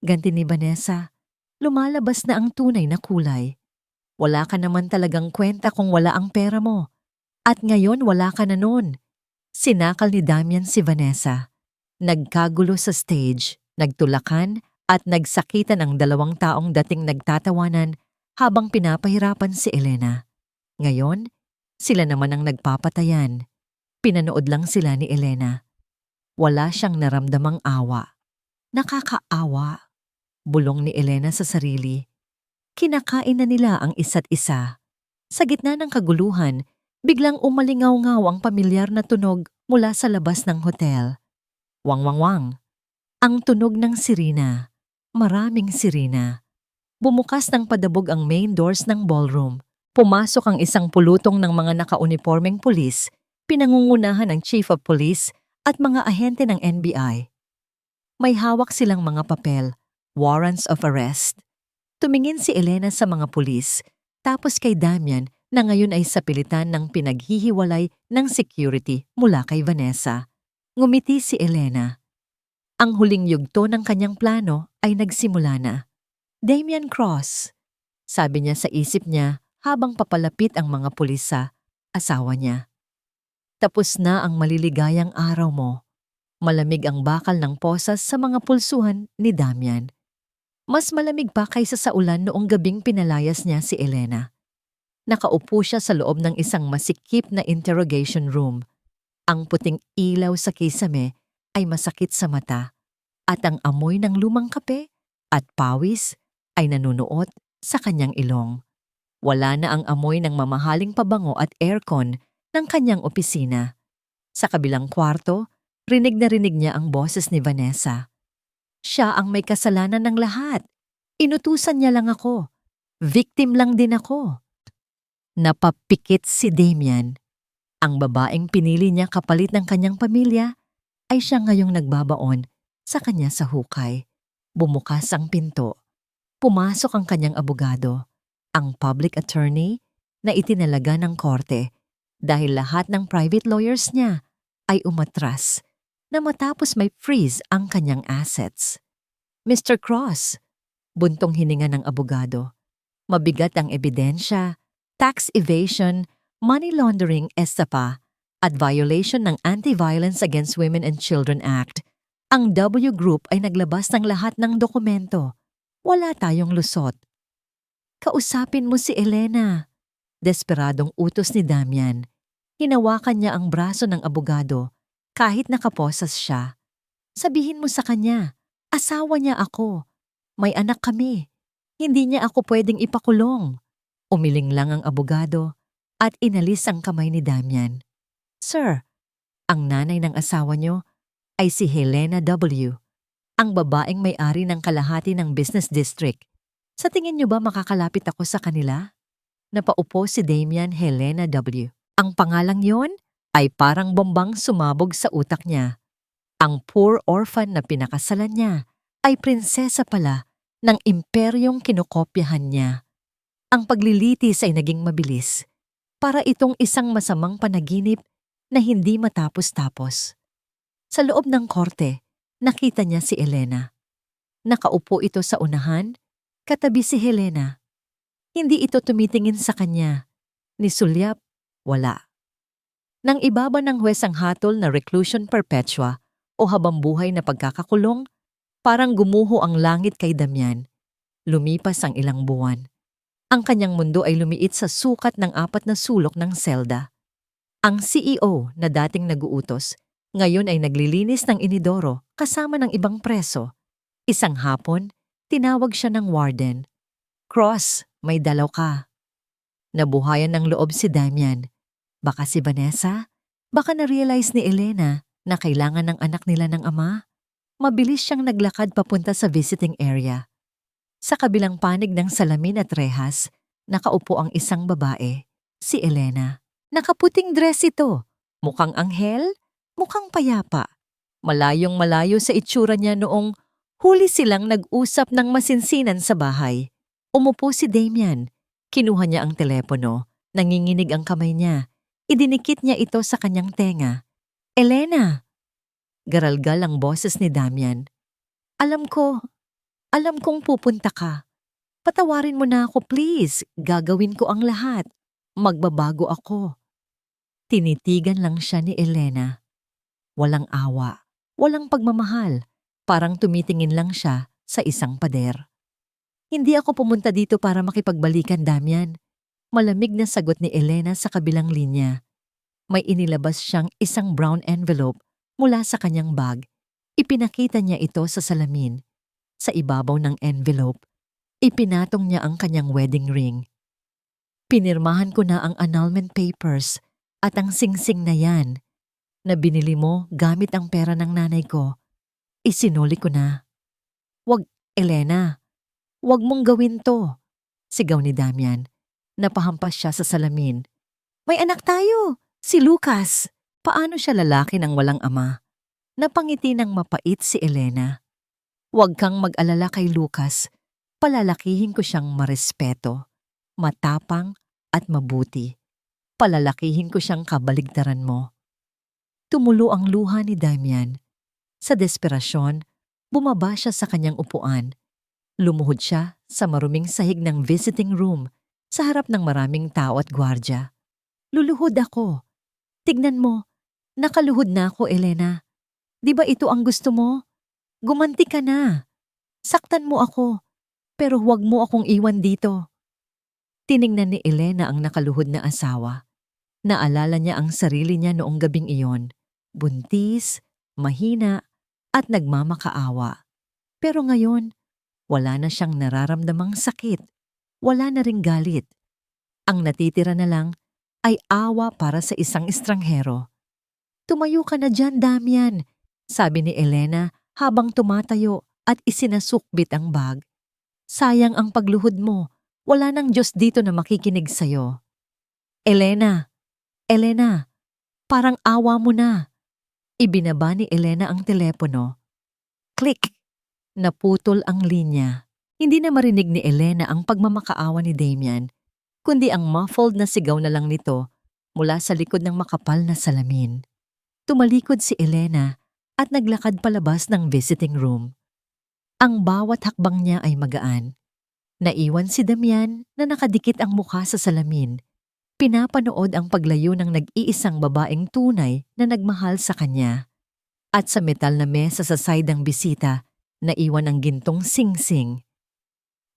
Ganti ni Vanessa. Lumalabas na ang tunay na kulay. Wala ka naman talagang kwenta kung wala ang pera mo. At ngayon wala ka na nun. Sinakal ni Damian si Vanessa. Nagkagulo sa stage, nagtulakan at nagsakitan ang 2 taong dating nagtatawanan habang pinapahirapan si Elena. Ngayon, sila naman ang nagpapatayan. Pinanood lang sila ni Elena. Wala siyang naramdamang awa. Nakakaawa. Bulong ni Elena sa sarili. Kinakain na nila ang isa't isa. Sa gitna ng kaguluhan, biglang umalingaw-ngaw ang pamilyar na tunog mula sa labas ng hotel. Wang wang wang. Ang tunog ng sirena. Maraming sirena. Bumukas ng padabog ang main doors ng ballroom. Pumasok ang isang pulutong ng mga nakaunipormeng pulis, pinangungunahan ng Chief of Police at mga ahente ng NBI. May hawak silang mga papel, warrants of arrest. Tumingin si Elena sa mga pulis, tapos kay Damian na ngayon ay sa pilitan ng pinaghihiwalay ng security mula kay Vanessa. Ngumiti si Elena. Ang huling yugto ng kanyang plano ay nagsimula na. Damian Cross, sabi niya sa isip niya habang papalapit ang mga pulis sa asawa niya. Tapos na ang maliligayang araw mo. Malamig ang bakal ng posas sa mga pulsuhan ni Damian. Mas malamig pa kaysa sa ulan noong gabing pinalayas niya si Elena. Nakaupo siya sa loob ng isang masikip na interrogation room. Ang puting ilaw sa kisame ay masakit sa mata at ang amoy ng lumang kape at pawis ay nanunuot sa kanyang ilong. Wala na ang amoy ng mamahaling pabango at aircon ng kanyang opisina. Sa kabilang kwarto, rinig na rinig niya ang boses ni Vanessa. Siya ang may kasalanan ng lahat. Inutusan niya lang ako. Victim lang din ako. Napapikit si Damian. Ang babaeng pinili niya kapalit ng kanyang pamilya ay siya ngayong nagbabaon sa kanya sa hukay. Bumukas ang pinto. Pumasok ang kanyang abogado, ang public attorney na itinalaga ng korte dahil lahat ng private lawyers niya ay umatras na matapos may freeze ang kanyang assets. Mr. Cross, buntong hininga ng abogado. Mabigat ang ebidensya, tax evasion, money laundering, estafa, at violation ng Anti-Violence Against Women and Children Act. Ang W Group ay naglabas ng lahat ng dokumento. Wala tayong lusot. Kausapin mo si Elena. Desperadong utos ni Damian. Hinawakan niya ang braso ng abogado kahit nakaposas siya. Sabihin mo sa kanya, asawa niya ako. May anak kami. Hindi niya ako pwedeng ipakulong. Umiling lang ang abogado at inalis ang kamay ni Damian. Sir, ang nanay ng asawa niyo ay si Helena W., ang babaeng may-ari ng kalahati ng business district. Sa tingin niyo ba makakalapit ako sa kanila? Napaupo si Damian Helena W. Ang pangalang yon ay parang bombang sumabog sa utak niya. Ang poor orphan na pinakasalan niya ay prinsesa pala ng imperyong kinokopyahan niya. Ang paglilitis ay naging mabilis para itong isang masamang panaginip na hindi matapos-tapos. Sa loob ng korte, nakita niya si Elena. Nakaupo ito sa unahan, katabi si Helena. Hindi ito tumitingin sa kanya. Ni sulyap, wala. Nang ibaba ng huwes ang hatol na reclusion perpetua o habambuhay na pagkakakulong, parang gumuho ang langit kay Damian. Lumipas ang ilang buwan. Ang kanyang mundo ay lumiit sa sukat ng 4 na sulok ng selda. Ang CEO na dating naguutos, ngayon ay naglilinis ng inidoro kasama ng ibang preso. Isang hapon, tinawag siya ng warden. Cross, may dalaw ka. Nabuhayan ng loob si Damian. Baka si Vanessa? Baka na-realize ni Elena na kailangan ng anak nila ng ama? Mabilis siyang naglakad papunta sa visiting area. Sa kabilang panig ng salamin at rehas, nakaupo ang isang babae, si Elena. Nakaputing dress ito. Mukhang anghel, mukhang payapa. Malayong malayo sa itsura niya noong huli silang nag-usap ng masinsinan sa bahay. Umupo si Damian. Kinuha niya ang telepono. Nanginginig ang kamay niya. Idinikit niya ito sa kanyang tenga. Elena! Garalgal ang boses ni Damian. Alam kong pupunta ka. Patawarin mo na ako please. Gagawin ko ang lahat. Magbabago ako. Tinitigan lang siya ni Elena. Walang awa, walang pagmamahal. Parang tumitingin lang siya sa isang pader. Hindi ako pumunta dito para makipagbalikan, Damian. Malamig na sagot ni Elena sa kabilang linya. May inilabas siyang isang brown envelope mula sa kanyang bag. Ipinakita niya ito sa salamin. Sa ibabaw ng envelope, ipinatong niya ang kanyang wedding ring. Pinirmahan ko na ang annulment papers at ang singsing na yan na binili mo gamit ang pera ng nanay ko. Isinuli ko na. Wag, Elena. Wag mong gawin to. Sigaw ni Damian. Napahampas siya sa salamin. May anak tayo. Si Lucas. Paano siya lalaki ng walang ama? Napangiti ng mapait si Elena. Huwag kang mag-alala kay Lucas. Palalakihin ko siyang marespeto, matapang at mabuti. Palalakihin ko siyang kabaligtaran mo. Tumulo ang luha ni Damian. Sa desperasyon, bumaba siya sa kanyang upuan. Lumuhod siya sa maruming sahig ng visiting room sa harap ng maraming tao at gwardya. Luluhod ako. Tignan mo, nakaluhod na ako, Elena. Di ba ito ang gusto mo? Gumanti ka na. Saktan mo ako, pero huwag mo akong iwan dito. Tiningnan ni Elena ang nakaluhod na asawa. Naalala niya ang sarili niya noong gabing iyon. Buntis, mahina, at nagmamakaawa. Pero ngayon, wala na siyang nararamdamang sakit. Wala na ring galit. Ang natitira na lang ay awa para sa isang estranghero. Tumayo ka na dyan, Damian, sabi ni Elena habang tumatayo at isinasukbit ang bag. Sayang ang pagluhod mo. Wala nang Diyos dito na makikinig sa'yo. Elena, parang awa mo na. Ibinaba ni Elena ang telepono. Click! Naputol ang linya. Hindi na marinig ni Elena ang pagmamakaawa ni Damian, kundi ang muffled na sigaw na lang nito mula sa likod ng makapal na salamin. Tumalikod si Elena at naglakad palabas ng visiting room. Ang bawat hakbang niya ay magaan. Naiwan si Damian na nakadikit ang mukha sa salamin. Pinapanood ang paglayo ng nag-iisang babaeng tunay na nagmahal sa kanya. At sa metal na mesa sa side ng bisita, naiwan ang gintong sing-sing.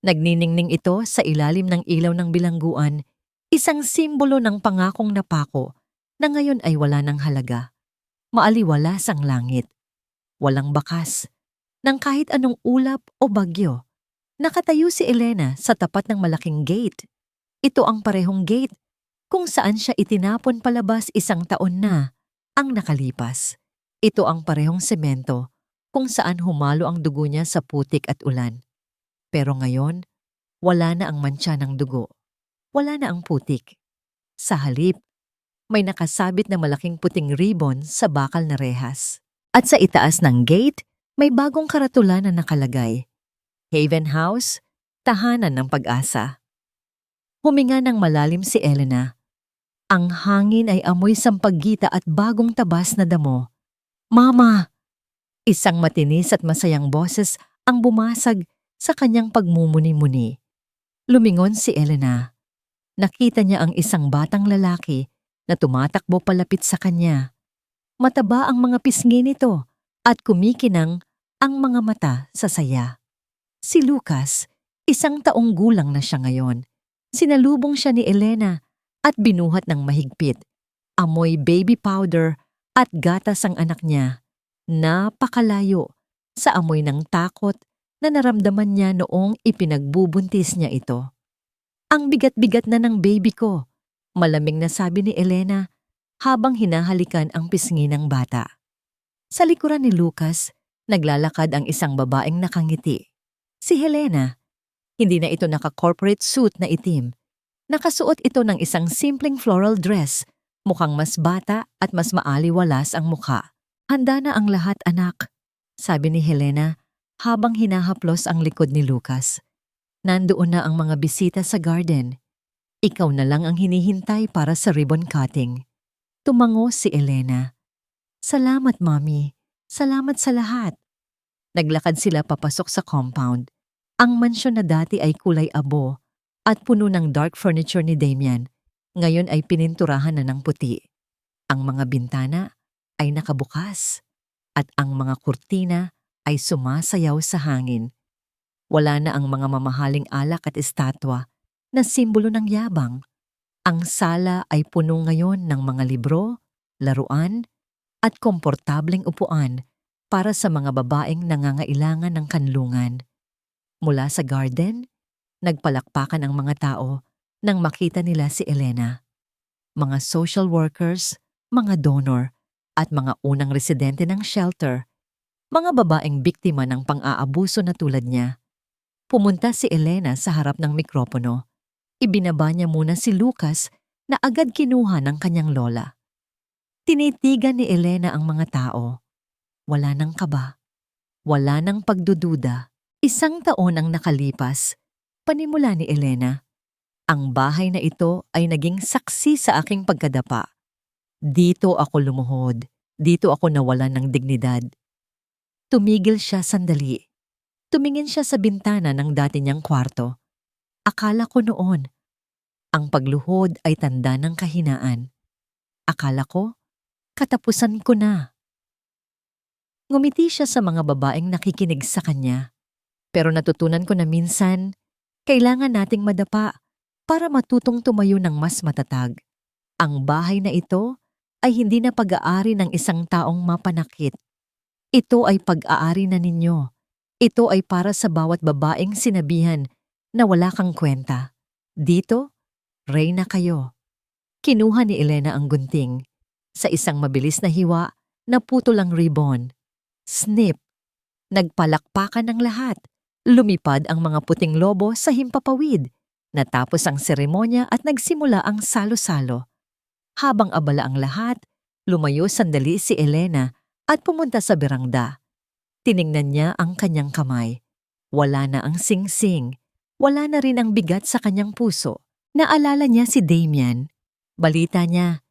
Nagniningning ito sa ilalim ng ilaw ng bilangguan, isang simbolo ng pangakong napako na ngayon ay wala ng halaga. Maaliwalas ang langit. Walang bakas ng kahit anong ulap o bagyo. Nakatayo si Elena sa tapat ng malaking gate. Ito ang parehong gate kung saan siya itinapon palabas 1 taon na ang nakalipas. Ito ang parehong semento kung saan humalo ang dugo niya sa putik at ulan. Pero ngayon, wala na ang mantsa ng dugo. Wala na ang putik. Sa halip, may nakasabit na malaking puting ribbon sa bakal na rehas. At sa itaas ng gate, may bagong karatula na nakalagay. Haven House, Tahanan ng Pag-asa. Huminga ng malalim si Elena. Ang hangin ay amoy sampaggita at bagong tabas na damo. "Mama!" Isang matinis at masayang boses ang bumasag sa kanyang pagmumuni-muni. Lumingon si Elena. Nakita niya ang isang batang lalaki na tumatakbo palapit sa kanya. Mataba ang mga pisngi nito at kumikinang ang mga mata sa saya. Si Lucas, 1 taong gulang na siya ngayon. Sinalubong siya ni Elena at binuhat ng mahigpit. Amoy baby powder at gatas ang anak niya. Napakalayo sa amoy ng takot na naramdaman niya noong ipinagbubuntis niya ito. "Ang bigat-bigat na ng baby ko," malamig na sabi ni Elena habang hinahalikan ang pisngi ng bata. Sa likuran ni Lucas, naglalakad ang isang babaeng nakangiti. Si Helena. Hindi na ito naka-corporate suit na itim. Nakasuot ito ng isang simpleng floral dress, mukhang mas bata at mas maaliwalas ang mukha. "Handa na ang lahat, anak," sabi ni Helena habang hinahaplos ang likod ni Lucas. "Nandoon na ang mga bisita sa garden. Ikaw na lang ang hinihintay para sa ribbon cutting." Tumango si Elena. "Salamat, Mommy. Salamat sa lahat." Naglakad sila papasok sa compound. Ang mansyon na dati ay kulay abo at puno ng dark furniture ni Damian, ngayon ay pininturahan na ng puti. Ang mga bintana ay nakabukas at ang mga kurtina ay sumasayaw sa hangin. Wala na ang mga mamahaling alak at estatwa na simbolo ng yabang. Ang sala ay puno ngayon ng mga libro, laruan, at komportableng upuan para sa mga babaeng nangangailangan ng kanlungan. Mula sa garden, nagpalakpakan ang mga tao nang makita nila si Elena. Mga social workers, mga donor, at mga unang residente ng shelter, mga babaeng biktima ng pang-aabuso na tulad niya. Pumunta si Elena sa harap ng mikropono. Ibinaba niya muna si Lucas na agad kinuha ng kanyang lola. Tinitigan ni Elena ang mga tao. Wala nang kaba. Wala nang pagdududa. 1 taon ang nakalipas. Panimula ni Elena. Ang bahay na ito ay naging saksi sa aking pagkadapa. Dito ako lumuhod. Dito ako nawalan ng dignidad. Tumigil siya sandali. Tumingin siya sa bintana ng dati niyang kwarto. Akala ko noon, ang pagluhod ay tanda ng kahinaan. Akala ko, katapusan ko na. Ngumiti siya sa mga babaeng nakikinig sa kanya. Pero natutunan ko na minsan, kailangan nating madapa para matutong tumayo ng mas matatag. Ang bahay na ito ay hindi na pag-aari ng isang taong mapanakit. Ito ay pag-aari na ninyo. Ito ay para sa bawat babaeng sinabihan na wala kang kwenta. Dito, reyna kayo. Kinuha ni Elena ang gunting. Sa isang mabilis na hiwa, naputol ang ribbon. Snip! Nagpalakpakan ng lahat. Lumipad ang mga puting lobo sa himpapawid. Natapos ang seremonya at nagsimula ang salo-salo. Habang abala ang lahat, lumayo sandali si Elena at pumunta sa berangda. Tiningnan niya ang kanyang kamay. Wala na ang singsing. Wala na rin ang bigat sa kanyang puso. Naalala niya si Damian. Balita niya,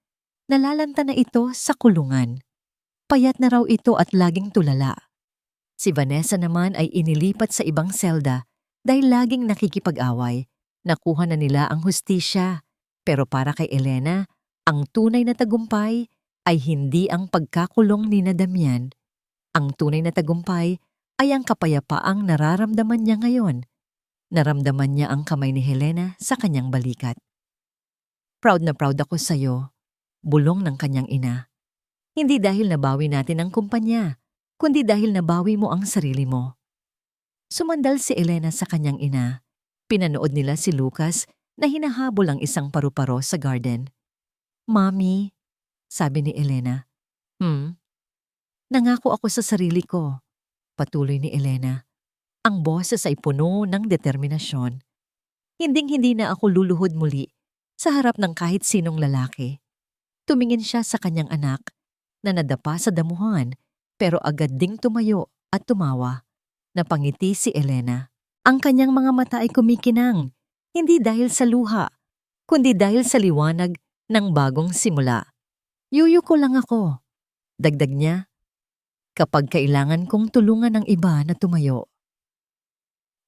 nalalanta na ito sa kulungan. Payat na raw ito at laging tulala. Si Vanessa naman ay inilipat sa ibang selda dahil laging nakikipag-away. Nakuha na nila ang hustisya. Pero para kay Elena, ang tunay na tagumpay ay hindi ang pagkakulong ni na Damian. Ang tunay na tagumpay ay ang kapayapaang nararamdaman niya ngayon. Naramdaman niya ang kamay ni Helena sa kanyang balikat. Proud na proud ako sa'yo, bulong ng kanyang ina. Hindi dahil nabawi natin ang kumpanya, kundi dahil nabawi mo ang sarili mo. Sumandal si Elena sa kanyang ina. Pinanood nila si Lucas na hinahabol ang isang paru-paro sa garden. Mami, sabi ni Elena. Nangako ako sa sarili ko, patuloy ni Elena. Ang boses ay puno ng determinasyon. Hinding-hindi na ako luluhod muli sa harap ng kahit sinong lalaki. Tumingin siya sa kanyang anak na nadapa sa damuhan pero agad ding tumayo at tumawa. Napangiti si Elena. Ang kanyang mga mata ay kumikinang, hindi dahil sa luha, kundi dahil sa liwanag ng bagong simula. Yuyuko lang ako, dagdag niya, kapag kailangan kong tulungan ng iba na tumayo.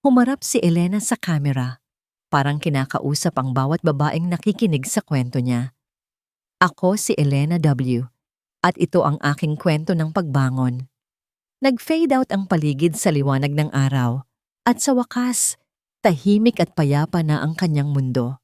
Humarap si Elena sa kamera, parang kinakausap ang bawat babaeng nakikinig sa kwento niya. Ako si Elena W. At ito ang aking kwento ng pagbangon. Nag-fade out ang paligid sa liwanag ng araw at sa wakas, tahimik at payapa na ang kanyang mundo.